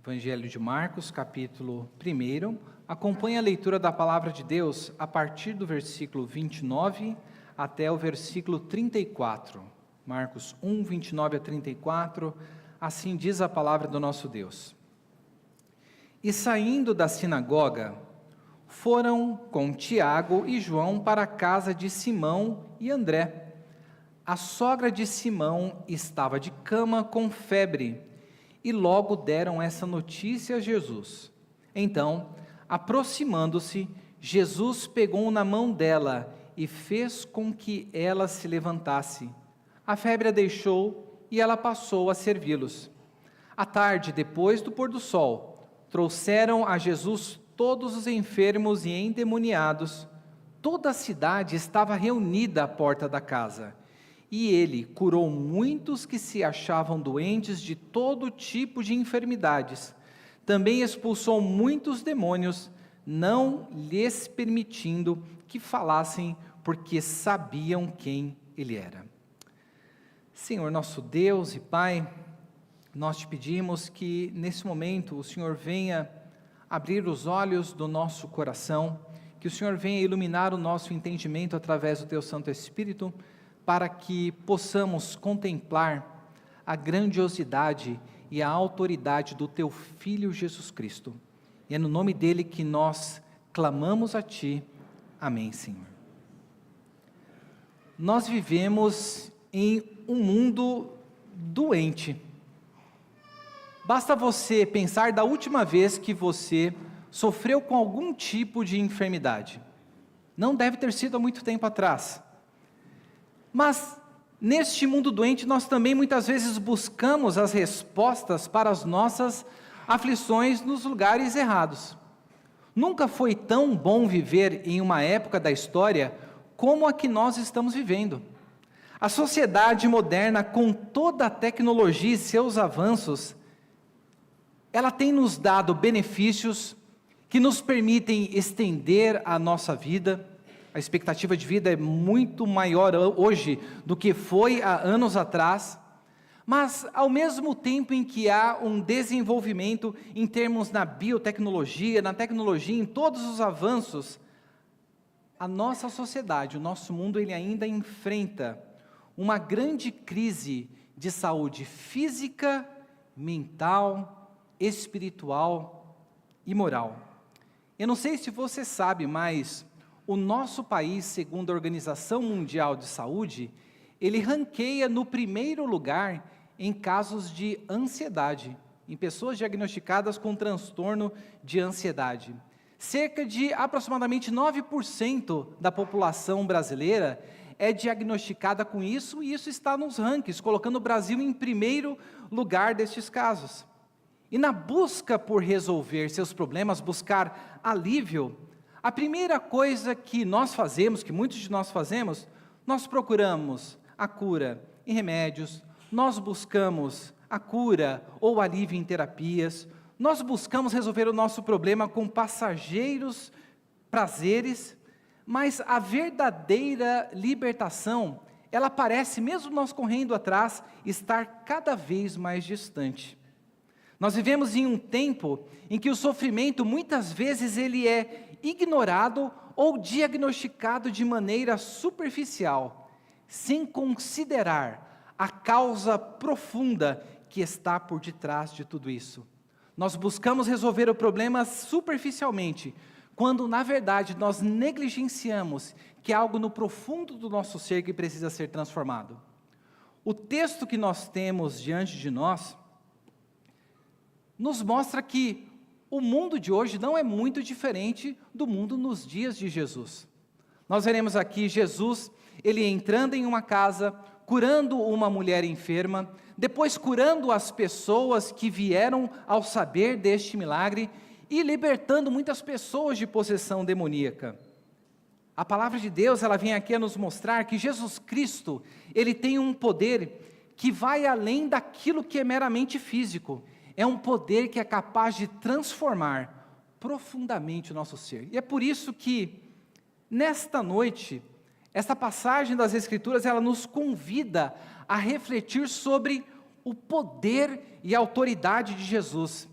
Evangelho de Marcos, capítulo 1, acompanhe a leitura da palavra de Deus a partir do versículo 29 até o versículo 34. Marcos 1, 29 a 34, assim diz a palavra do nosso Deus. E saindo da sinagoga, foram com Tiago e João para a casa de Simão e André. A sogra de Simão estava de cama com febre, e logo deram essa notícia a Jesus. Então, aproximando-se, Jesus pegou na mão dela e fez com que ela se levantasse. A febre a deixou e ela passou a servi-los. À tarde, depois do pôr do sol, trouxeram a Jesus todos os enfermos e endemoniados. Toda a cidade estava reunida à porta da casa. E ele curou muitos que se achavam doentes de todo tipo de enfermidades. Também expulsou muitos demônios, não lhes permitindo que falassem, porque sabiam quem ele era. Senhor nosso Deus e Pai, nós te pedimos que nesse momento o Senhor venha abrir os olhos do nosso coração, que o Senhor venha iluminar o nosso entendimento através do teu Santo Espírito, para que possamos contemplar a grandiosidade e a autoridade do teu Filho Jesus Cristo. E é no nome dele que nós clamamos a ti. Amém, Senhor. Nós vivemos em um mundo doente. Basta você pensar da última vez que você sofreu com algum tipo de enfermidade. Não deve ter sido há muito tempo atrás. Mas, neste mundo doente, nós também muitas vezes buscamos as respostas para as nossas aflições nos lugares errados. Nunca foi tão bom viver em uma época da história como a que nós estamos vivendo. A sociedade moderna, com toda a tecnologia e seus avanços, ela tem nos dado benefícios que nos permitem estender a nossa vida. A expectativa de vida é muito maior hoje do que foi há anos atrás, mas ao mesmo tempo em que há um desenvolvimento em termos na biotecnologia, na tecnologia, em todos os avanços, a nossa sociedade, o nosso mundo, ele ainda enfrenta uma grande crise de saúde física, mental, espiritual e moral. Eu não sei se você sabe, mas o nosso país, segundo a Organização Mundial de Saúde, ele ranqueia no primeiro lugar em casos de ansiedade, em pessoas diagnosticadas com transtorno de ansiedade. Cerca de aproximadamente 9% da população brasileira é diagnosticada com isso, e isso está nos rankings, colocando o Brasil em primeiro lugar destes casos. E na busca por resolver seus problemas, buscar alívio, a primeira coisa que nós fazemos, que muitos de nós fazemos, nós procuramos a cura em remédios, nós buscamos a cura ou alívio em terapias, nós buscamos resolver o nosso problema com passageiros prazeres, mas a verdadeira libertação, ela parece, mesmo nós correndo atrás, estar cada vez mais distante. Nós vivemos em um tempo em que o sofrimento, muitas vezes, ele é ignorado ou diagnosticado de maneira superficial, sem considerar a causa profunda que está por detrás de tudo isso. Nós buscamos resolver o problema superficialmente, quando na verdade nós negligenciamos que há algo no profundo do nosso ser que precisa ser transformado. O texto que nós temos diante de nós nos mostra que o mundo de hoje não é muito diferente do mundo nos dias de Jesus. Nós veremos aqui Jesus, ele entrando em uma casa, curando uma mulher enferma, depois curando as pessoas que vieram ao saber deste milagre e libertando muitas pessoas de possessão demoníaca. A palavra de Deus, ela vem aqui a nos mostrar que Jesus Cristo, ele tem um poder que vai além daquilo que é meramente físico. É um poder que é capaz de transformar profundamente o nosso ser. E é por isso que, nesta noite, esta passagem das Escrituras, ela nos convida a refletir sobre o poder e a autoridade de Jesus.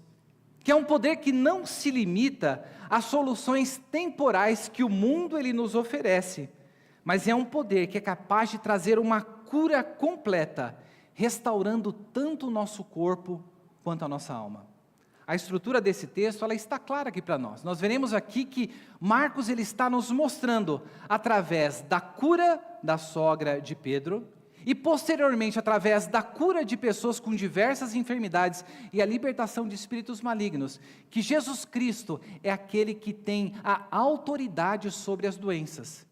que é um poder que não se limita às soluções temporais que o mundo ele nos oferece, mas é um poder que é capaz de trazer uma cura completa, restaurando tanto o nosso corpo quanto a nossa alma. A estrutura desse texto ela está clara aqui para nós. Nós veremos aqui que Marcos ele está nos mostrando através da cura da sogra de Pedro e posteriormente através da cura de pessoas com diversas enfermidades e a libertação de espíritos malignos, que Jesus Cristo é aquele que tem a autoridade sobre as doenças.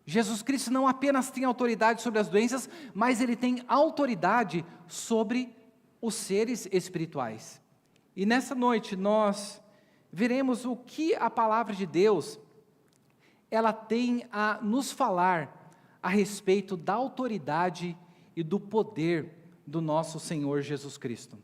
Jesus Cristo não apenas tem autoridade sobre as doenças, mas ele tem autoridade sobre os seres espirituais. E nessa noite nós veremos o que a palavra de Deus ela tem a nos falar a respeito da autoridade e do poder do nosso Senhor Jesus Cristo.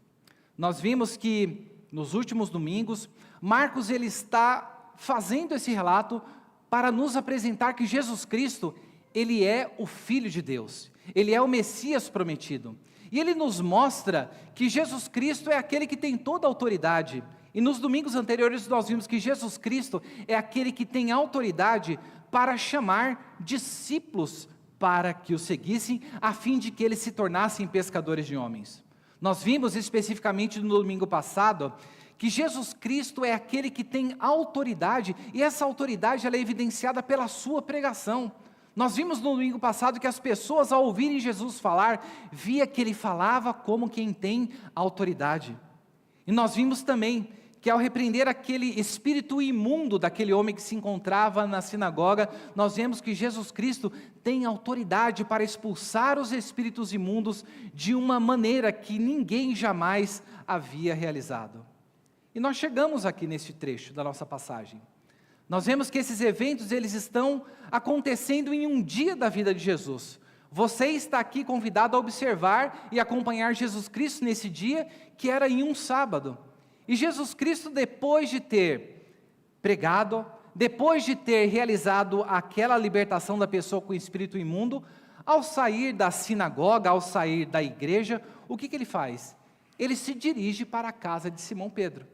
Nós vimos que nos últimos domingos, Marcos ele está fazendo esse relato para nos apresentar que Jesus Cristo, ele é o Filho de Deus, ele é o Messias prometido. E ele nos mostra que Jesus Cristo é aquele que tem toda a autoridade. E nos domingos anteriores nós vimos que Jesus Cristo é aquele que tem autoridade para chamar discípulos para que o seguissem, a fim de que eles se tornassem pescadores de homens. Nós vimos especificamente no domingo passado que Jesus Cristo é aquele que tem autoridade, e essa autoridade ela é evidenciada pela sua pregação. Nós vimos no domingo passado que as pessoas ao ouvirem Jesus falar, via que ele falava como quem tem autoridade. E nós vimos também que ao repreender aquele espírito imundo daquele homem que se encontrava na sinagoga, nós vemos que Jesus Cristo tem autoridade para expulsar os espíritos imundos de uma maneira que ninguém jamais havia realizado. E nós chegamos aqui nesse trecho da nossa passagem. Nós vemos que esses eventos eles estão acontecendo em um dia da vida de Jesus. Você está aqui convidado a observar e acompanhar Jesus Cristo nesse dia, que era em um sábado. E Jesus Cristo, depois de ter pregado, depois de ter realizado aquela libertação da pessoa com o espírito imundo, ao sair da sinagoga, ao sair da igreja, o que ele faz? Ele se dirige para a casa de Simão Pedro.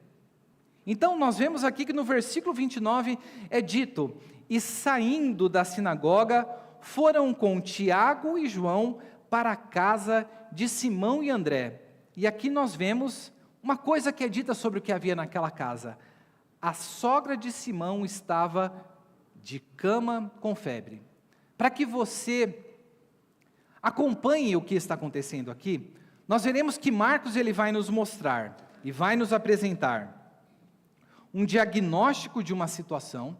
Então nós vemos aqui que no versículo 29 é dito: e saindo da sinagoga, foram com Tiago e João para a casa de Simão e André. E aqui nós vemos uma coisa que é dita sobre o que havia naquela casa. A sogra de Simão estava de cama com febre. Para que você acompanhe o que está acontecendo aqui, nós veremos que Marcos ele vai nos mostrar e vai nos apresentar um diagnóstico de uma situação.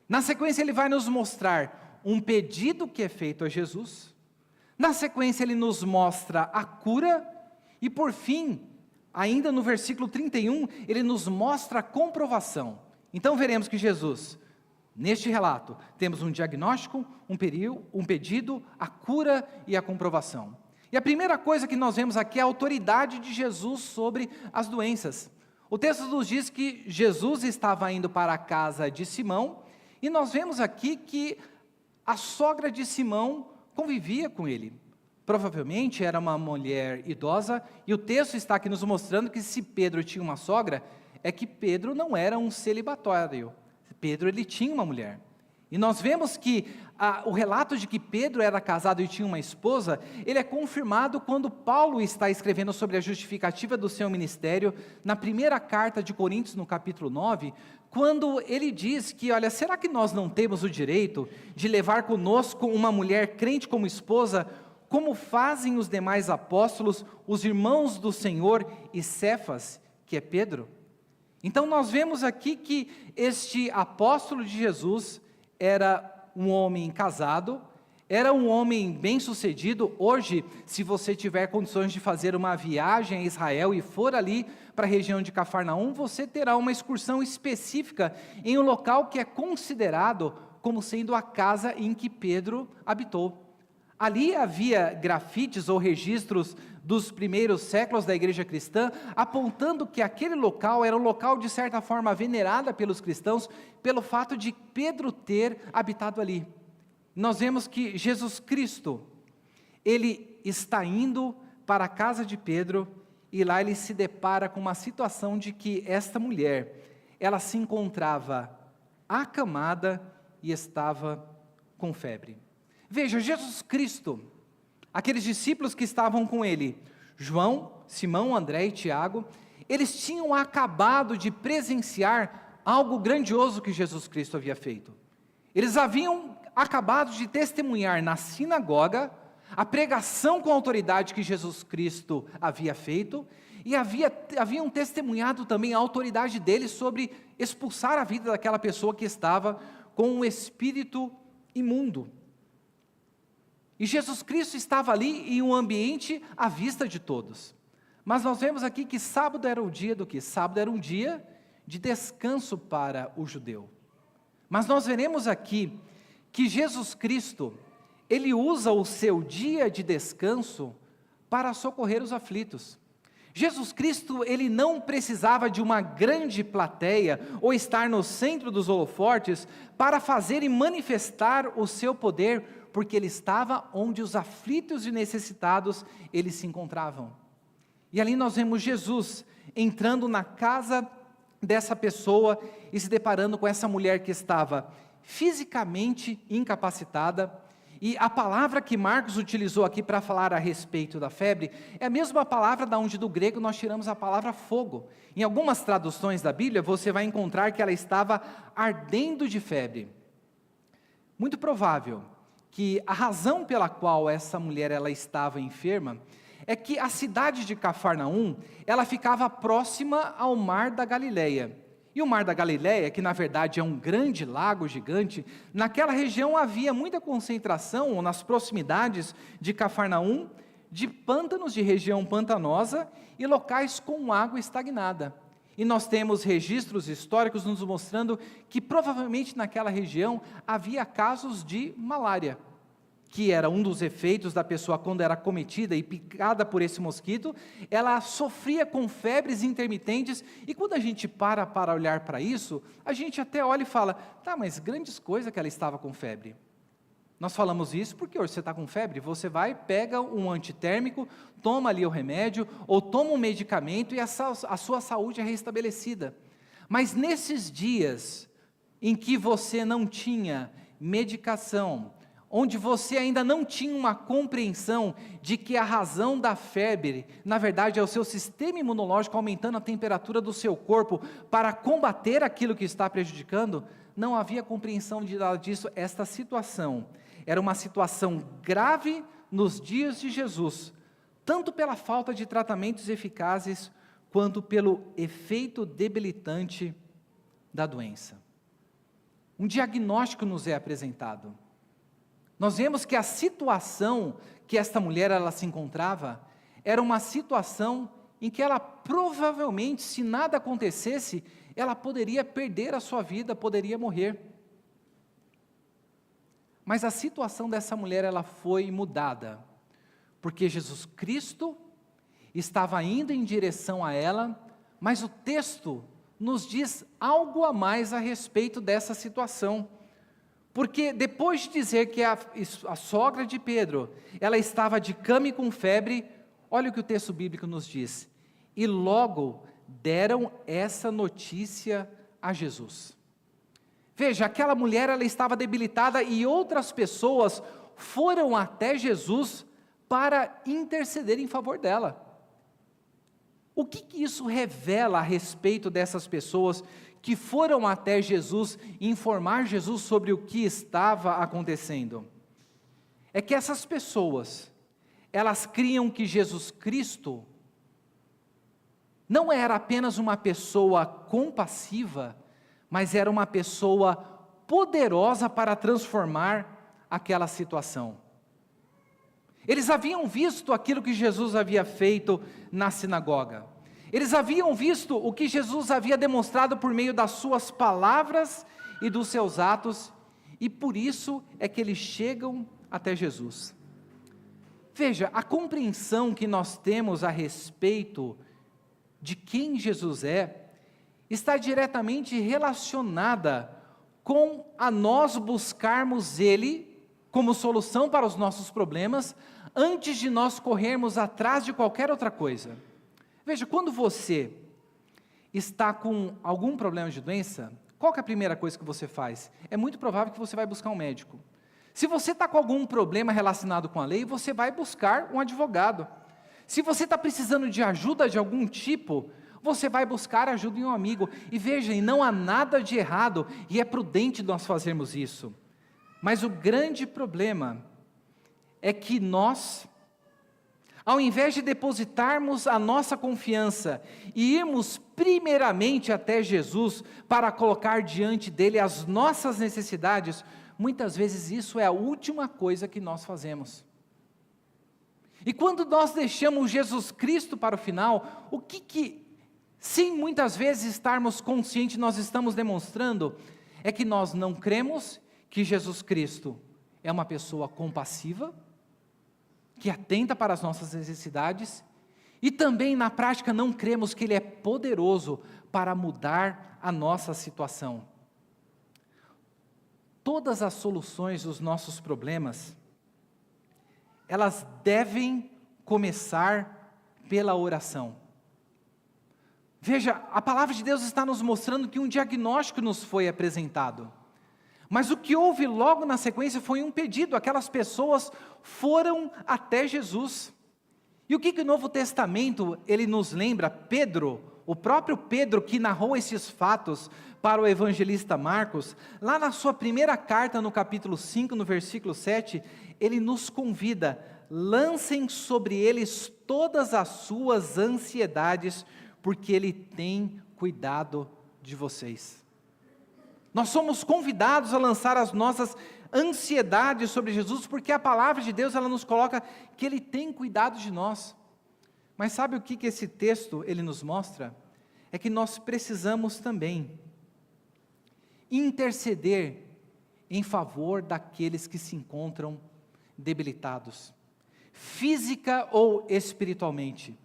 Na sequência ele vai nos mostrar um pedido que é feito a Jesus. Na sequência ele nos mostra a cura. E por fim, ainda no versículo 31, ele nos mostra a comprovação. Então veremos que Jesus, neste relato, temos um diagnóstico, um pedido, a cura e a comprovação. E a primeira coisa que nós vemos aqui é a autoridade de Jesus sobre as doenças. O texto nos diz que Jesus estava indo para a casa de Simão, e nós vemos aqui que a sogra de Simão convivia com ele. Provavelmente era uma mulher idosa, e o texto está aqui nos mostrando que se Pedro tinha uma sogra, é que Pedro não era um celibatário. Pedro ele tinha uma mulher. E nós vemos que o relato de que Pedro era casado e tinha uma esposa, ele é confirmado quando Paulo está escrevendo sobre a justificativa do seu ministério, na primeira carta de Coríntios, no capítulo 9, quando ele diz que, olha, será que nós não temos o direito de levar conosco uma mulher crente como esposa, como fazem os demais apóstolos, os irmãos do Senhor e Cefas, que é Pedro? Então nós vemos aqui que este apóstolo de Jesus era um homem casado, era um homem bem-sucedido. Hoje, se você tiver condições de fazer uma viagem a Israel e for ali para a região de Cafarnaum, você terá uma excursão específica em um local que é considerado como sendo a casa em que Pedro habitou. Ali havia grafites ou registros dos primeiros séculos da igreja cristã, apontando que aquele local era um local de certa forma venerado pelos cristãos, pelo fato de Pedro ter habitado ali. Nós vemos que Jesus Cristo, ele está indo para a casa de Pedro, e lá ele se depara com uma situação de que esta mulher, ela se encontrava acamada e estava com febre. Veja, Jesus Cristo, aqueles discípulos que estavam com ele, João, Simão, André e Tiago, eles tinham acabado de presenciar algo grandioso que Jesus Cristo havia feito. Eles haviam acabado de testemunhar na sinagoga a pregação com autoridade que Jesus Cristo havia feito, e haviam testemunhado também a autoridade dele sobre expulsar a vida daquela pessoa que estava com um espírito imundo. E Jesus Cristo estava ali em um ambiente à vista de todos. Mas nós vemos aqui que sábado era o dia do quê? Sábado era um dia de descanso para o judeu. Mas nós veremos aqui que Jesus Cristo, ele usa o seu dia de descanso para socorrer os aflitos. Jesus Cristo, ele não precisava de uma grande plateia ou estar no centro dos holofotes para fazer e manifestar o seu poder, porque ele estava onde os aflitos e necessitados eles se encontravam. E ali nós vemos Jesus entrando na casa dessa pessoa e se deparando com essa mulher que estava fisicamente incapacitada. E a palavra que Marcos utilizou aqui para falar a respeito da febre é a mesma palavra da onde do grego nós tiramos a palavra fogo. Em algumas traduções da Bíblia você vai encontrar que ela estava ardendo de febre. Muito provável que a razão pela qual essa mulher ela estava enferma é que a cidade de Cafarnaum, ela ficava próxima ao mar da Galileia. E o mar da Galileia, que na verdade é um grande lago gigante, naquela região havia muita concentração, ou nas proximidades de Cafarnaum, de pântanos de região pantanosa e locais com água estagnada. E nós temos registros históricos nos mostrando que provavelmente naquela região havia casos de malária, que era um dos efeitos da pessoa quando era acometida e picada por esse mosquito, ela sofria com febres intermitentes, e quando a gente para olhar para isso, a gente até olha e fala, tá, mas grandes coisas que ela estava com febre. Nós falamos isso porque hoje você está com febre, você vai, pega um antitérmico, toma ali o remédio, ou toma um medicamento e a sua saúde é restabelecida. Mas nesses dias em que você não tinha medicação, onde você ainda não tinha uma compreensão de que a razão da febre, na verdade, é o seu sistema imunológico aumentando a temperatura do seu corpo para combater aquilo que está prejudicando, não havia compreensão disso. Esta situação era uma situação grave nos dias de Jesus, tanto pela falta de tratamentos eficazes, quanto pelo efeito debilitante da doença. Um diagnóstico nos é apresentado. Nós vemos que a situação que esta mulher ela se encontrava era uma situação em que ela provavelmente, se nada acontecesse, ela poderia perder a sua vida, poderia morrer. Mas a situação dessa mulher ela foi mudada, porque Jesus Cristo estava indo em direção a ela, mas o texto nos diz algo a mais a respeito dessa situação. Porque depois de dizer que a sogra de Pedro, ela estava de cama e com febre, olha o que o texto bíblico nos diz. E logo deram essa notícia a Jesus. Veja, aquela mulher ela estava debilitada e outras pessoas foram até Jesus para interceder em favor dela. O que isso revela a respeito dessas pessoas que foram até Jesus informar Jesus sobre o que estava acontecendo? É que essas pessoas, elas criam que Jesus Cristo não era apenas uma pessoa compassiva, mas era uma pessoa poderosa para transformar aquela situação. Eles haviam visto aquilo que Jesus havia feito na sinagoga. Eles haviam visto o que Jesus havia demonstrado por meio das suas palavras e dos seus atos, e por isso é que eles chegam até Jesus. Veja, a compreensão que nós temos a respeito de quem Jesus é, está diretamente relacionada com a nós buscarmos Ele como solução para os nossos problemas, antes de nós corrermos atrás de qualquer outra coisa. Veja, quando você está com algum problema de doença, qual que é a primeira coisa que você faz? É muito provável que você vai buscar um médico. Se você está com algum problema relacionado com a lei, você vai buscar um advogado. Se você está precisando de ajuda de algum tipo, você vai buscar ajuda em um amigo. E veja, não há nada de errado, e é prudente nós fazermos isso. Mas o grande problema é que nós, ao invés de depositarmos a nossa confiança e irmos primeiramente até Jesus para colocar diante dele as nossas necessidades, muitas vezes isso é a última coisa que nós fazemos. E quando nós deixamos Jesus Cristo para o final, o que sem muitas vezes estarmos conscientes, nós estamos demonstrando, é que nós não cremos que Jesus Cristo é uma pessoa compassiva, que atenta para as nossas necessidades, e também na prática não cremos que Ele é poderoso para mudar a nossa situação. Todas as soluções dos nossos problemas, elas devem começar pela oração. Veja, a palavra de Deus está nos mostrando que um diagnóstico nos foi apresentado. Mas o que houve logo na sequência foi um pedido, aquelas pessoas foram até Jesus. E o que o Novo Testamento, ele nos lembra? Pedro, o próprio Pedro que narrou esses fatos para o evangelista Marcos, lá na sua primeira carta, no capítulo 5, no versículo 7, ele nos convida, lancem sobre eles todas as suas ansiedades, porque Ele tem cuidado de vocês. Nós somos convidados a lançar as nossas ansiedades sobre Jesus, porque a palavra de Deus, ela nos coloca que Ele tem cuidado de nós. Mas sabe o que esse texto, ele nos mostra? É que nós precisamos também interceder em favor daqueles que se encontram debilitados, física ou espiritualmente.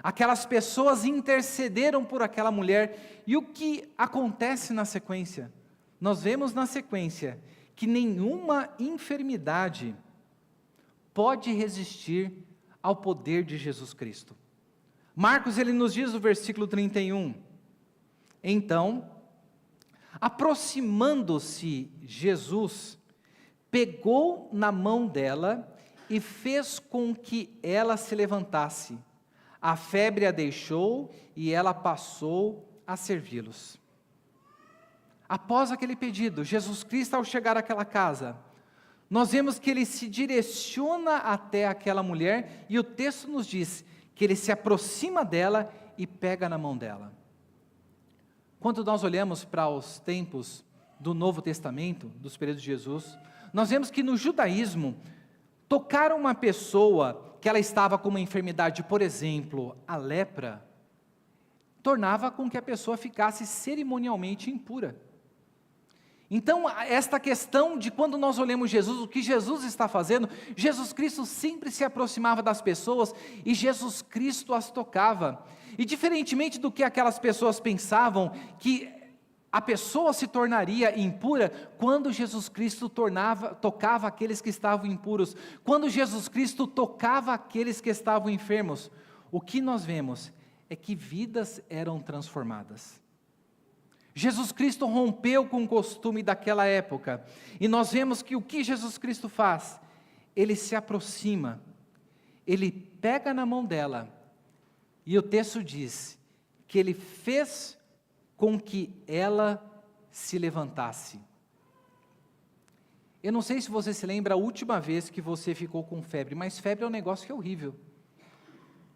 Aquelas pessoas intercederam por aquela mulher, e o que acontece na sequência? Nós vemos na sequência que nenhuma enfermidade pode resistir ao poder de Jesus Cristo. Marcos, ele nos diz no versículo 31, então, aproximando-se Jesus, pegou na mão dela e fez com que ela se levantasse. A febre a deixou e ela passou a servi-los. Após aquele pedido, Jesus Cristo, ao chegar àquela casa, nós vemos que ele se direciona até aquela mulher, e o texto nos diz que ele se aproxima dela e pega na mão dela. Quando nós olhamos para os tempos do Novo Testamento, dos períodos de Jesus, nós vemos que no judaísmo, tocar uma pessoa que ela estava com uma enfermidade, por exemplo, a lepra, tornava com que a pessoa ficasse cerimonialmente impura. Então, esta questão de quando nós olhamos Jesus, o que Jesus está fazendo, Jesus Cristo sempre se aproximava das pessoas e Jesus Cristo as tocava. E diferentemente do que aquelas pessoas pensavam, que a pessoa se tornaria impura quando Jesus Cristo tocava aqueles que estavam impuros, quando Jesus Cristo tocava aqueles que estavam enfermos, o que nós vemos é que vidas eram transformadas. Jesus Cristo rompeu com o costume daquela época, e nós vemos que o que Jesus Cristo faz? Ele se aproxima, ele pega na mão dela, e o texto diz que ele fez com que ela se levantasse. Eu não sei se você se lembra a última vez que você ficou com febre, mas febre é um negócio que é horrível.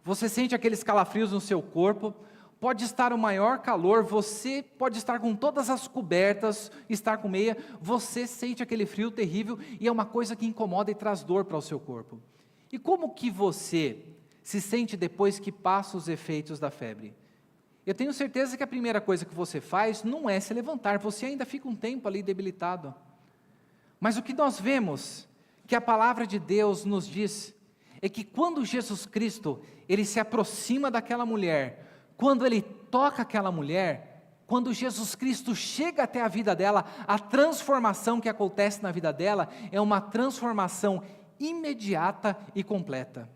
Você sente aqueles calafrios no seu corpo, pode estar o maior calor, você pode estar com todas as cobertas, estar com meia, você sente aquele frio terrível, e é uma coisa que incomoda e traz dor para o seu corpo. E como que você se sente depois que passa os efeitos da febre? Eu tenho certeza que a primeira coisa que você faz não é se levantar, você ainda fica um tempo ali debilitado. Mas o que nós vemos, que a palavra de Deus nos diz, é que quando Jesus Cristo, ele se aproxima daquela mulher, quando ele toca aquela mulher, quando Jesus Cristo chega até a vida dela, a transformação que acontece na vida dela, é uma transformação imediata e completa.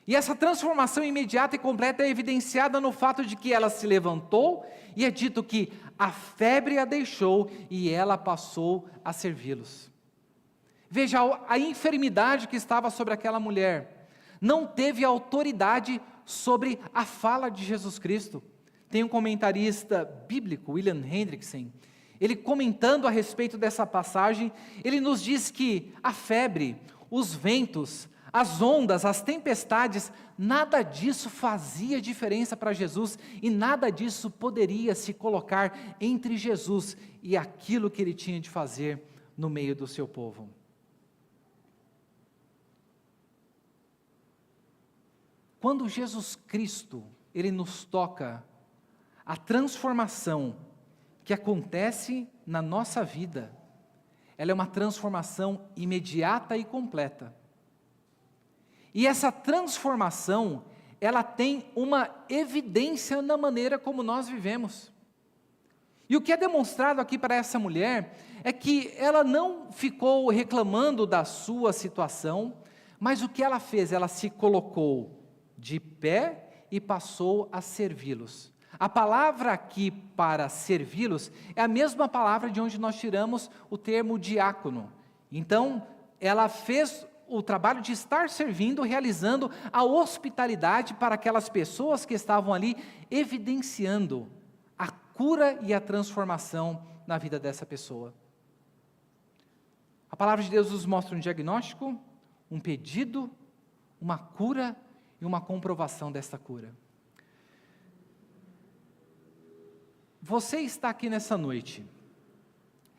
E essa transformação imediata e completa é evidenciada no fato de que ela se levantou e é dito que a febre a deixou e ela passou a servi-los. Veja, a enfermidade que estava sobre aquela mulher não teve autoridade sobre a fala de Jesus Cristo. Tem um comentarista bíblico, William Hendrickson, ele comentando a respeito dessa passagem, ele nos diz que a febre, os ventos, as ondas, as tempestades, nada disso fazia diferença para Jesus e nada disso poderia se colocar entre Jesus e aquilo que ele tinha de fazer no meio do seu povo. Quando Jesus Cristo, ele nos toca, a transformação que acontece na nossa vida, ela é uma transformação imediata e completa. E essa transformação, ela tem uma evidência na maneira como nós vivemos. E o que é demonstrado aqui para essa mulher, é que ela não ficou reclamando da sua situação, mas o que ela fez? Ela se colocou de pé e passou a servi-los. A palavra aqui para servi-los é a mesma palavra de onde nós tiramos o termo diácono. Então, ela fez o trabalho de estar servindo, realizando a hospitalidade para aquelas pessoas que estavam ali, evidenciando a cura e a transformação na vida dessa pessoa. A palavra de Deus nos mostra um diagnóstico, um pedido, uma cura e uma comprovação desta cura. Você está aqui nessa noite,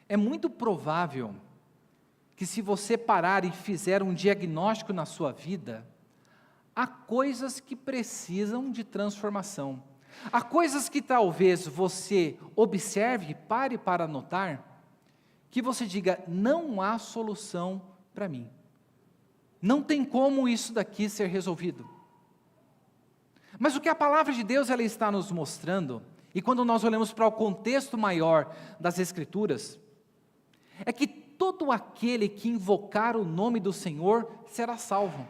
é muito provável que se você parar e fizer um diagnóstico na sua vida, há coisas que precisam de transformação, há coisas que talvez você observe, pare para notar, que você diga, não há solução para mim, não tem como isso daqui ser resolvido. Mas o que a palavra de Deus ela está nos mostrando, e quando nós olhamos para o contexto maior das Escrituras, é que todo aquele que invocar o nome do Senhor será salvo.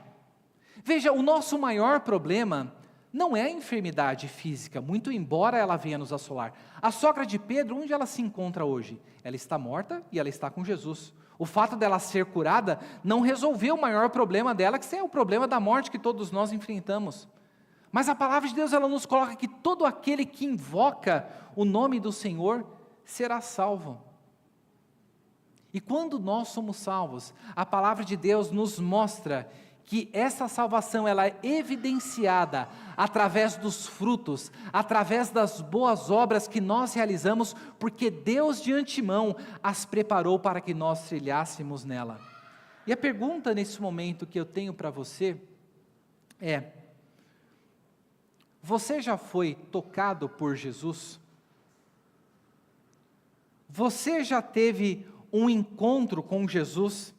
Veja, o nosso maior problema não é a enfermidade física, muito embora ela venha nos assolar. A sogra de Pedro, onde ela se encontra hoje? Ela está morta e ela está com Jesus. O fato dela ser curada não resolveu o maior problema dela, que é o problema da morte que todos nós enfrentamos. Mas a palavra de Deus ela nos coloca que todo aquele que invoca o nome do Senhor será salvo. E quando nós somos salvos, a palavra de Deus nos mostra que essa salvação ela é evidenciada através dos frutos, através das boas obras que nós realizamos, porque Deus de antemão as preparou para que nós trilhássemos nela. E a pergunta nesse momento que eu tenho para você é: você já foi tocado por Jesus? Você já teve um encontro com Jesus,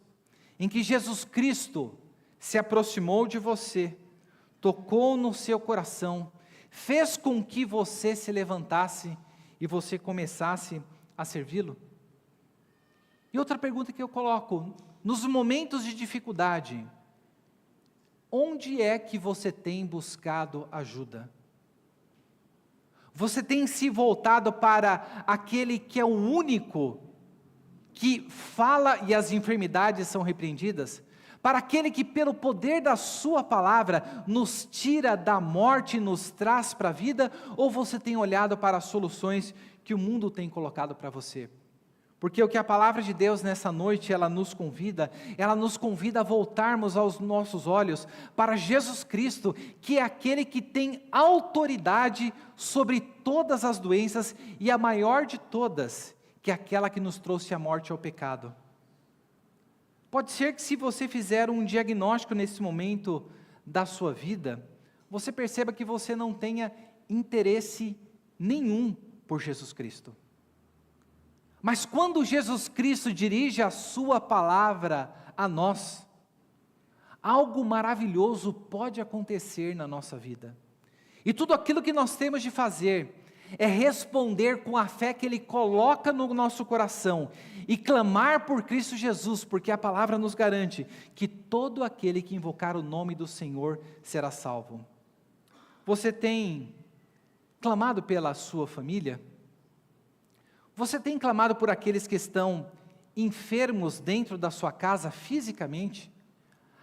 em que Jesus Cristo se aproximou de você, tocou no seu coração, fez com que você se levantasse e você começasse a servi-lo? E outra pergunta que eu coloco, nos momentos de dificuldade, onde é que você tem buscado ajuda? Você tem se voltado para aquele que é o único que fala e as enfermidades são repreendidas? Para aquele que pelo poder da sua palavra nos tira da morte e nos traz para a vida? Ou você tem olhado para as soluções que o mundo tem colocado para você? Porque o que a palavra de Deus nessa noite ela nos convida a voltarmos aos nossos olhos para Jesus Cristo, que é aquele que tem autoridade sobre todas as doenças e a maior de todas, que é aquela que nos trouxe a morte ao pecado. Pode ser que se você fizer um diagnóstico nesse momento da sua vida, você perceba que você não tenha interesse nenhum por Jesus Cristo. Mas quando Jesus Cristo dirige a sua palavra a nós, algo maravilhoso pode acontecer na nossa vida. E tudo aquilo que nós temos de fazer é responder com a fé que Ele coloca no nosso coração e clamar por Cristo Jesus, porque a palavra nos garante que todo aquele que invocar o nome do Senhor será salvo. Você tem clamado pela sua família? Você tem clamado por aqueles que estão enfermos dentro da sua casa fisicamente?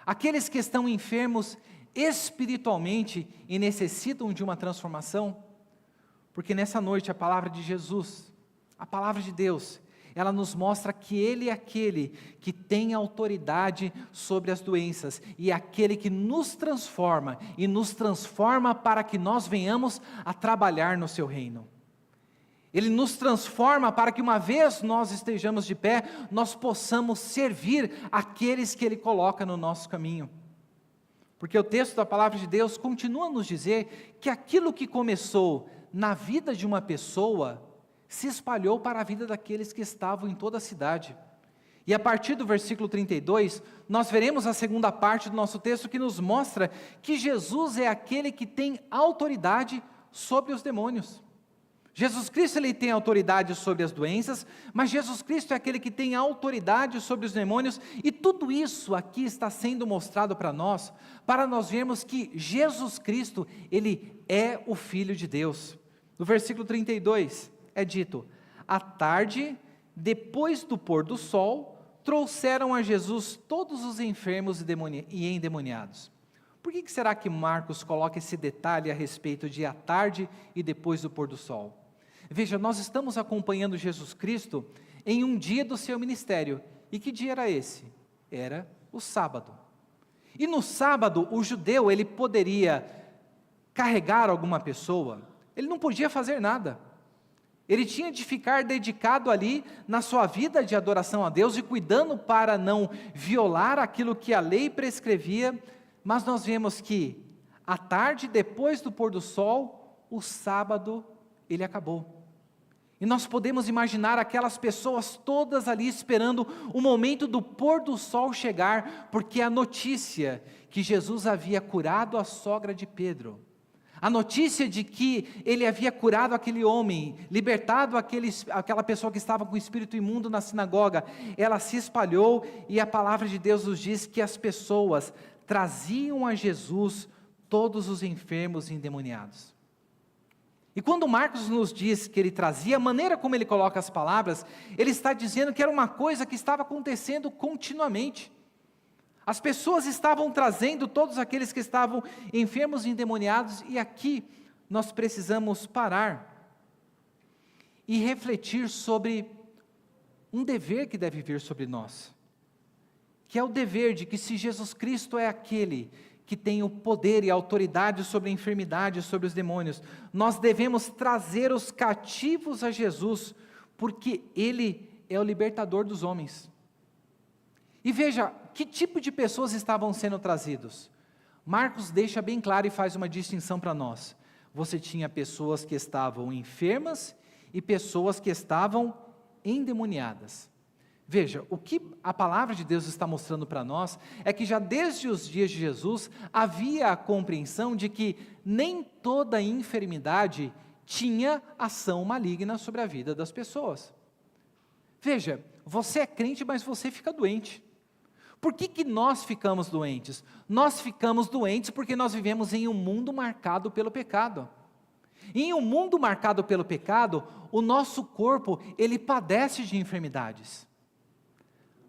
Aqueles que estão enfermos espiritualmente e necessitam de uma transformação? Porque nessa noite a palavra de Jesus, a palavra de Deus, ela nos mostra que Ele é aquele que tem autoridade sobre as doenças, e é aquele que nos transforma, e nos transforma para que nós venhamos a trabalhar no seu reino. Ele nos transforma para que uma vez nós estejamos de pé, nós possamos servir aqueles que Ele coloca no nosso caminho. Porque o texto da palavra de Deus continua a nos dizer que aquilo que começou na vida de uma pessoa, se espalhou para a vida daqueles que estavam em toda a cidade. E a partir do versículo 32, nós veremos a segunda parte do nosso texto que nos mostra que Jesus é aquele que tem autoridade sobre os demônios. Jesus Cristo, Ele tem autoridade sobre as doenças, mas Jesus Cristo é aquele que tem autoridade sobre os demônios, e tudo isso aqui está sendo mostrado para nós vermos que Jesus Cristo, Ele é o Filho de Deus. No versículo 32 é dito: à tarde, depois do pôr do sol, trouxeram a Jesus todos os enfermos e endemoniados. Por que será que Marcos coloca esse detalhe a respeito de à tarde e depois do pôr do sol? Veja, nós estamos acompanhando Jesus Cristo em um dia do seu ministério. E que dia era esse? Era o sábado. E no sábado, o judeu, ele poderia carregar alguma pessoa, ele não podia fazer nada. Ele tinha de ficar dedicado ali na sua vida de adoração a Deus e cuidando para não violar aquilo que a lei prescrevia. Mas nós vemos que à tarde, depois do pôr do sol, o sábado, ele acabou. E nós podemos imaginar aquelas pessoas todas ali esperando o momento do pôr do sol chegar, porque a notícia que Jesus havia curado a sogra de Pedro, a notícia de que Ele havia curado aquele homem, libertado aquela pessoa que estava com o espírito imundo na sinagoga, ela se espalhou, e a palavra de Deus nos diz que as pessoas traziam a Jesus todos os enfermos e endemoniados. E quando Marcos nos diz que ele trazia, a maneira como ele coloca as palavras, ele está dizendo que era uma coisa que estava acontecendo continuamente. As pessoas estavam trazendo todos aqueles que estavam enfermos e endemoniados, e aqui nós precisamos parar e refletir sobre um dever que deve vir sobre nós, que é o dever de que se Jesus Cristo é aquele que tem o poder e a autoridade sobre a enfermidade, sobre os demônios, nós devemos trazer os cativos a Jesus, porque Ele é o libertador dos homens. E veja, que tipo de pessoas estavam sendo trazidos? Marcos deixa bem claro e faz uma distinção para nós. Você tinha pessoas que estavam enfermas e pessoas que estavam endemoniadas. Veja, o que a palavra de Deus está mostrando para nós é que já desde os dias de Jesus havia a compreensão de que nem toda enfermidade tinha ação maligna sobre a vida das pessoas. Veja, você é crente, mas você fica doente. Por que nós ficamos doentes? Nós ficamos doentes porque nós vivemos em um mundo marcado pelo pecado. E em um mundo marcado pelo pecado, o nosso corpo, ele padece de enfermidades.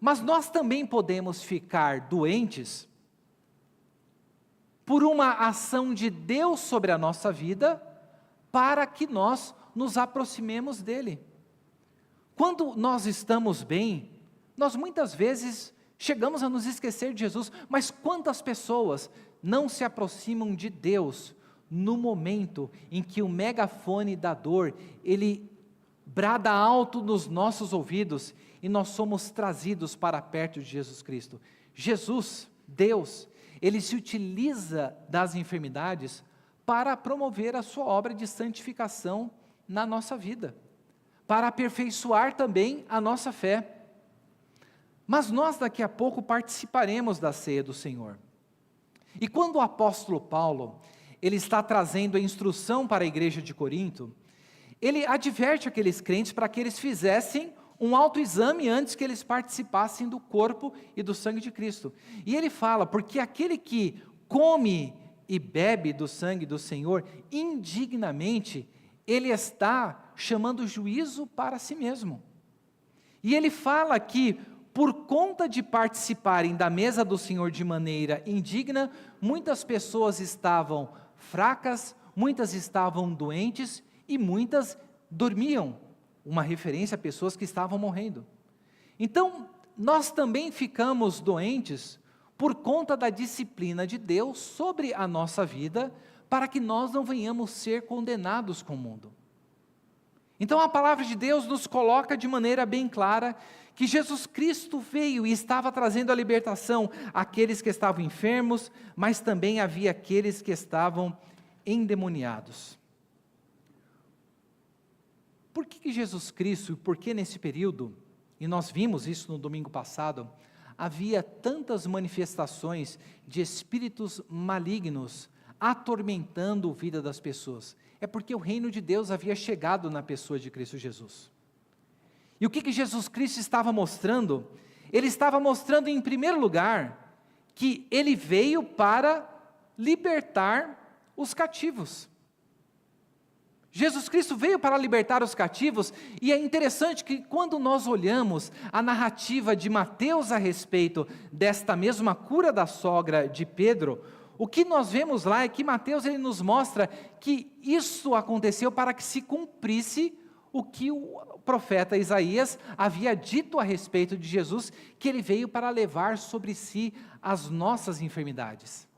Mas nós também podemos ficar doentes por uma ação de Deus sobre a nossa vida, para que nós nos aproximemos dEle. Quando nós estamos bem, nós muitas vezes chegamos a nos esquecer de Jesus, mas quantas pessoas não se aproximam de Deus no momento em que o megafone da dor, ele brada alto nos nossos ouvidos, e nós somos trazidos para perto de Jesus Cristo. Jesus, Deus, Ele se utiliza das enfermidades para promover a sua obra de santificação na nossa vida, para aperfeiçoar também a nossa fé. Mas nós daqui a pouco participaremos da ceia do Senhor. E quando o apóstolo Paulo, ele está trazendo a instrução para a igreja de Corinto, ele adverte aqueles crentes para que eles fizessem um autoexame antes que eles participassem do corpo e do sangue de Cristo. E ele fala, porque aquele que come e bebe do sangue do Senhor indignamente, ele está chamando juízo para si mesmo. E ele fala que, por conta de participarem da mesa do Senhor de maneira indigna, muitas pessoas estavam fracas, muitas estavam doentes e muitas dormiam. Uma referência a pessoas que estavam morrendo. Então, nós também ficamos doentes por conta da disciplina de Deus sobre a nossa vida, para que nós não venhamos ser condenados com o mundo. Então a palavra de Deus nos coloca de maneira bem clara que Jesus Cristo veio e estava trazendo a libertação àqueles que estavam enfermos, mas também havia aqueles que estavam endemoniados. Por que Jesus Cristo, e por que nesse período, e nós vimos isso no domingo passado, havia tantas manifestações de espíritos malignos atormentando a vida das pessoas? É porque o reino de Deus havia chegado na pessoa de Cristo Jesus. E o que Jesus Cristo estava mostrando? Ele estava mostrando, em primeiro lugar, que ele veio para libertar os cativos. Jesus Cristo veio para libertar os cativos, e é interessante que quando nós olhamos a narrativa de Mateus a respeito desta mesma cura da sogra de Pedro, o que nós vemos lá é que Mateus ele nos mostra que isso aconteceu para que se cumprisse o que o profeta Isaías havia dito a respeito de Jesus, que ele veio para levar sobre si as nossas enfermidades.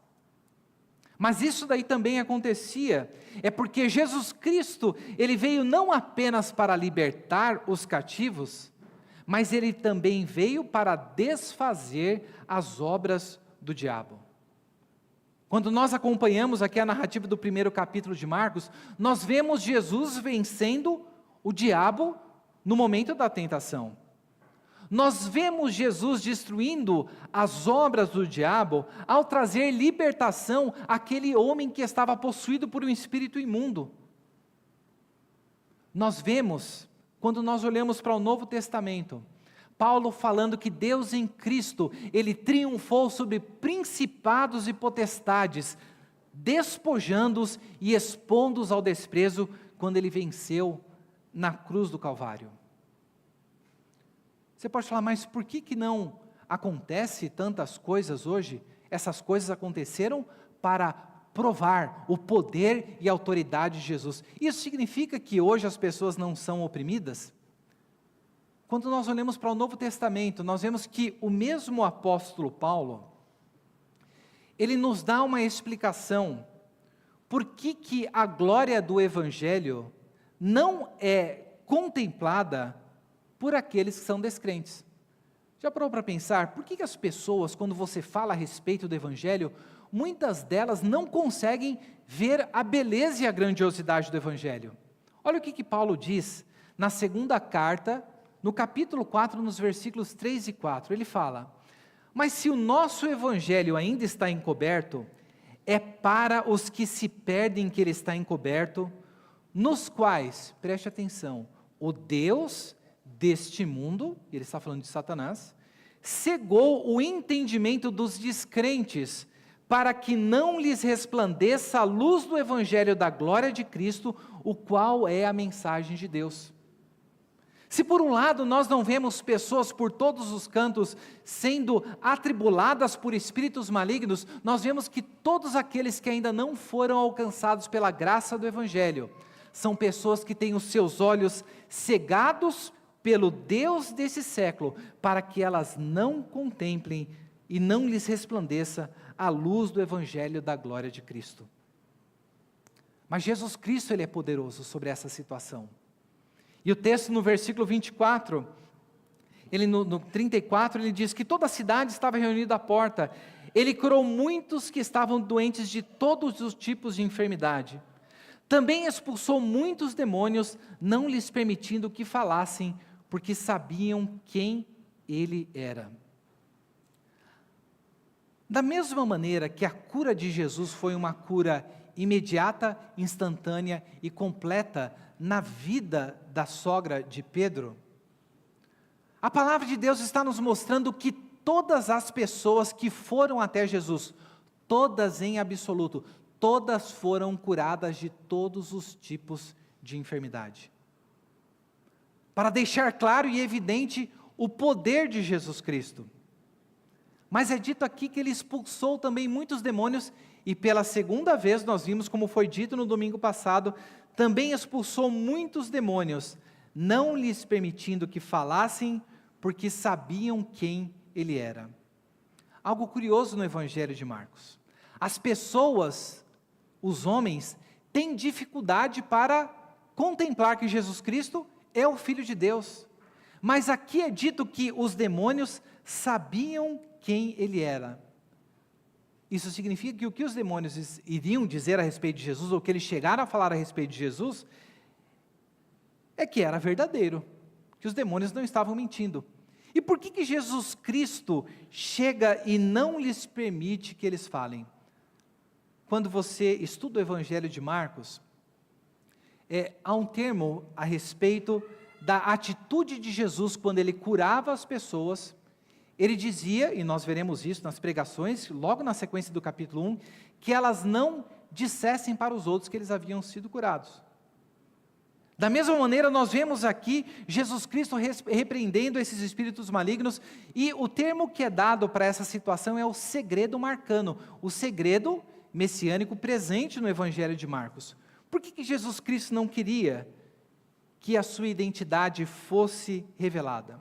Mas isso daí também acontecia, é porque Jesus Cristo, ele veio não apenas para libertar os cativos, mas ele também veio para desfazer as obras do diabo. Quando nós acompanhamos aqui a narrativa do primeiro capítulo de Marcos, nós vemos Jesus vencendo o diabo no momento da tentação. Nós vemos Jesus destruindo as obras do diabo ao trazer libertação àquele homem que estava possuído por um espírito imundo. Nós vemos, quando nós olhamos para o Novo Testamento, Paulo falando que Deus em Cristo, ele triunfou sobre principados e potestades, despojando-os e expondo-os ao desprezo, quando ele venceu na cruz do Calvário. Você pode falar, mas por que não acontece tantas coisas hoje? Essas coisas aconteceram para provar o poder e a autoridade de Jesus. Isso significa que hoje as pessoas não são oprimidas? Quando nós olhamos para o Novo Testamento, nós vemos que o mesmo apóstolo Paulo, ele nos dá uma explicação por que a glória do Evangelho não é contemplada por aqueles que são descrentes. Já parou para pensar, por que as pessoas, quando você fala a respeito do Evangelho, muitas delas não conseguem ver a beleza e a grandiosidade do Evangelho? Olha o que Paulo diz na segunda carta, no capítulo 4, nos versículos 3 e 4, ele fala, mas se o nosso Evangelho ainda está encoberto, é para os que se perdem que ele está encoberto, nos quais, preste atenção, o Deus deste mundo, ele está falando de Satanás, cegou o entendimento dos descrentes, para que não lhes resplandeça a luz do Evangelho da glória de Cristo, o qual é a mensagem de Deus. Se por um lado nós não vemos pessoas por todos os cantos sendo atribuladas por espíritos malignos, nós vemos que todos aqueles que ainda não foram alcançados pela graça do Evangelho, são pessoas que têm os seus olhos cegados pelo Deus desse século, para que elas não contemplem e não lhes resplandeça a luz do Evangelho da glória de Cristo. Mas Jesus Cristo, ele é poderoso sobre essa situação. E o texto no versículo 24, no 34, ele diz que toda a cidade estava reunida à porta. Ele curou muitos que estavam doentes de todos os tipos de enfermidade. Também expulsou muitos demônios, não lhes permitindo que falassem, porque sabiam quem ele era. Da mesma maneira que a cura de Jesus foi uma cura imediata, instantânea e completa na vida da sogra de Pedro? A palavra de Deus está nos mostrando que todas as pessoas que foram até Jesus, todas em absoluto, todas foram curadas de todos os tipos de enfermidade. Para deixar claro e evidente o poder de Jesus Cristo. Mas é dito aqui que ele expulsou também muitos demônios, e pela segunda vez nós vimos, como foi dito no domingo passado, também expulsou muitos demônios, não lhes permitindo que falassem, porque sabiam quem ele era. Algo curioso no Evangelho de Marcos. As pessoas, os homens, têm dificuldade para contemplar que Jesus Cristo é o Filho de Deus. Mas aqui é dito que os demônios sabiam quem ele era. Isso significa que o que os demônios iriam dizer a respeito de Jesus, ou que eles chegaram a falar a respeito de Jesus, é que era verdadeiro, que os demônios não estavam mentindo. E por que Jesus Cristo chega e não lhes permite que eles falem? Quando você estuda o Evangelho de Marcos, há um termo a respeito da atitude de Jesus quando ele curava as pessoas. Ele dizia, e nós veremos isso nas pregações, logo na sequência do capítulo 1, que elas não dissessem para os outros que eles haviam sido curados. Da mesma maneira, nós vemos aqui Jesus Cristo repreendendo esses espíritos malignos, e o termo que é dado para essa situação é o segredo marcano, o segredo messiânico presente no Evangelho de Marcos. Por que Jesus Cristo não queria que a sua identidade fosse revelada?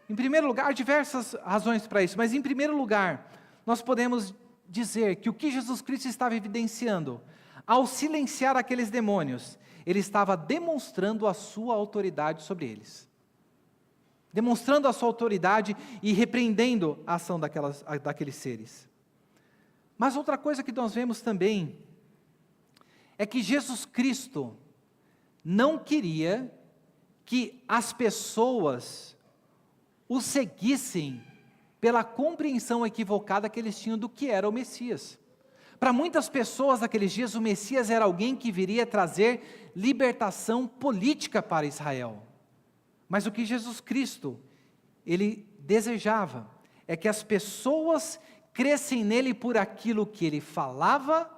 Em primeiro lugar, há diversas razões para isso, mas em primeiro lugar, nós podemos dizer que o que Jesus Cristo estava evidenciando, ao silenciar aqueles demônios, ele estava demonstrando a sua autoridade sobre eles. Demonstrando a sua autoridade e repreendendo a ação daqueles seres. Mas outra coisa que nós vemos também, é que Jesus Cristo não queria que as pessoas o seguissem pela compreensão equivocada que eles tinham do que era o Messias. Para muitas pessoas naqueles dias, o Messias era alguém que viria trazer libertação política para Israel. Mas o que Jesus Cristo, ele desejava, é que as pessoas crescem nele por aquilo que ele falava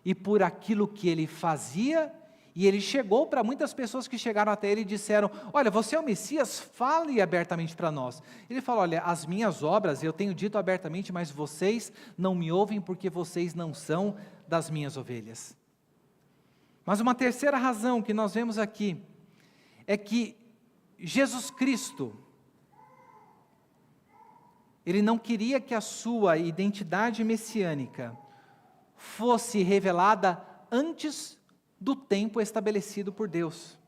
e por aquilo que ele fazia. E ele chegou para muitas pessoas que chegaram até ele e disseram: olha, você é o Messias, fale abertamente para nós. Ele falou: olha, as minhas obras eu tenho dito abertamente, mas vocês não me ouvem porque vocês não são das minhas ovelhas. Mas uma terceira razão que nós vemos aqui, é que Jesus Cristo, ele não queria que a sua identidade messiânica fosse revelada antes do tempo estabelecido por Deus.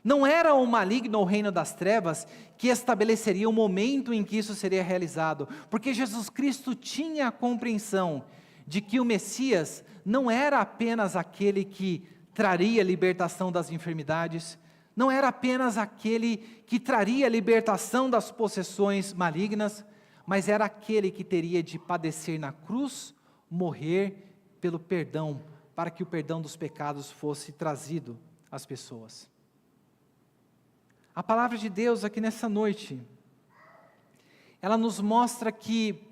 Não era o maligno ou o reino das trevas que estabeleceria o momento em que isso seria realizado, porque Jesus Cristo tinha a compreensão de que o Messias não era apenas aquele que traria libertação das enfermidades, não era apenas aquele que traria libertação das possessões malignas, mas era aquele que teria de padecer na cruz, morrer pelo perdão, para que o perdão dos pecados fosse trazido às pessoas. A palavra de Deus aqui nessa noite, ela nos mostra que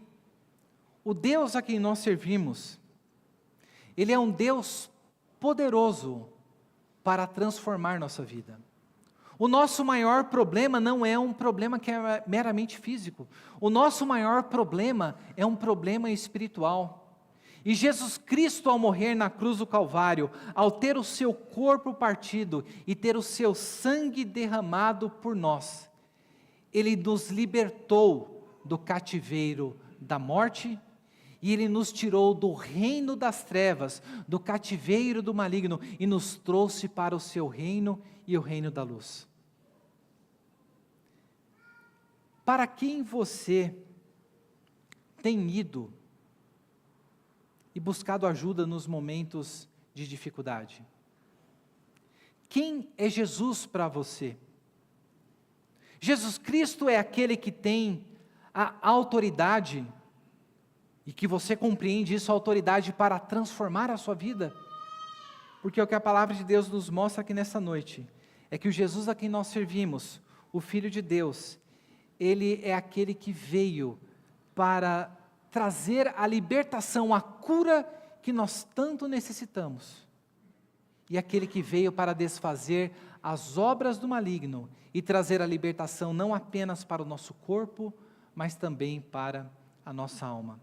o Deus a quem nós servimos, Ele é um Deus poderoso para transformar nossa vida. O nosso maior problema não é um problema que é meramente físico. O nosso maior problema é um problema espiritual. E Jesus Cristo, ao morrer na cruz do Calvário, ao ter o seu corpo partido e ter o seu sangue derramado por nós, Ele nos libertou do cativeiro da morte, e Ele nos tirou do reino das trevas, do cativeiro do maligno, e nos trouxe para o seu reino e o reino da luz. Para quem você tem ido e buscado ajuda nos momentos de dificuldade? Quem é Jesus para você? Jesus Cristo é aquele que tem a autoridade, e que você compreende isso, a autoridade para transformar a sua vida? Porque o que a palavra de Deus nos mostra aqui nessa noite é que o Jesus a quem nós servimos, o Filho de Deus, Ele é aquele que veio para trazer a libertação, a cura que nós tanto necessitamos. E aquele que veio para desfazer as obras do maligno e trazer a libertação não apenas para o nosso corpo, mas também para a nossa alma.